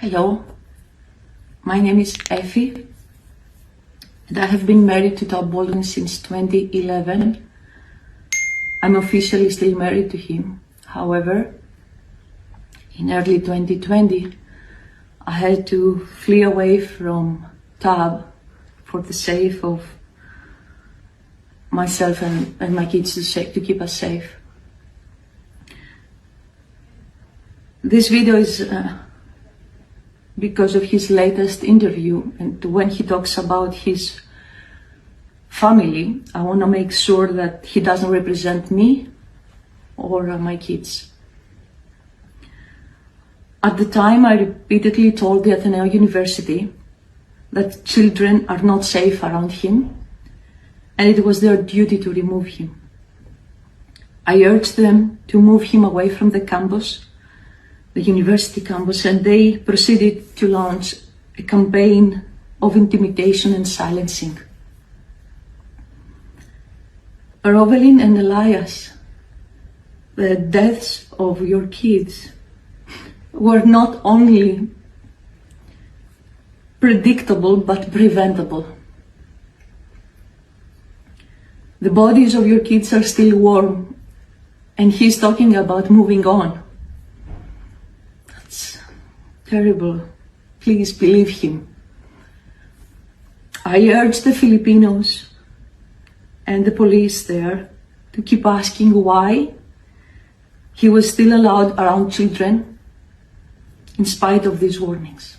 Hello, my name is Effie and I have been married to Tom Baldwin since 2011. I'm officially still married to him. However, in early 2020, I had to flee away from Tab for the sake of myself and my kids to keep us safe. This video is because of his latest interview, and when he talks about his family, I want to make sure that he doesn't represent me or my kids. At the time, I repeatedly told the Ateneo University that children are not safe around him, and it was their duty to remove him. I urged them to move him away from the campus, the university campus, and they proceeded to launch a campaign of intimidation and silencing. Rovelin and Elias, the deaths of your kids were not only predictable but preventable. The bodies of your kids are still warm, and he's talking about moving on. That's terrible. Please believe him. I urge the Filipinos and the police there to keep asking why he was still allowed around children in spite of these warnings.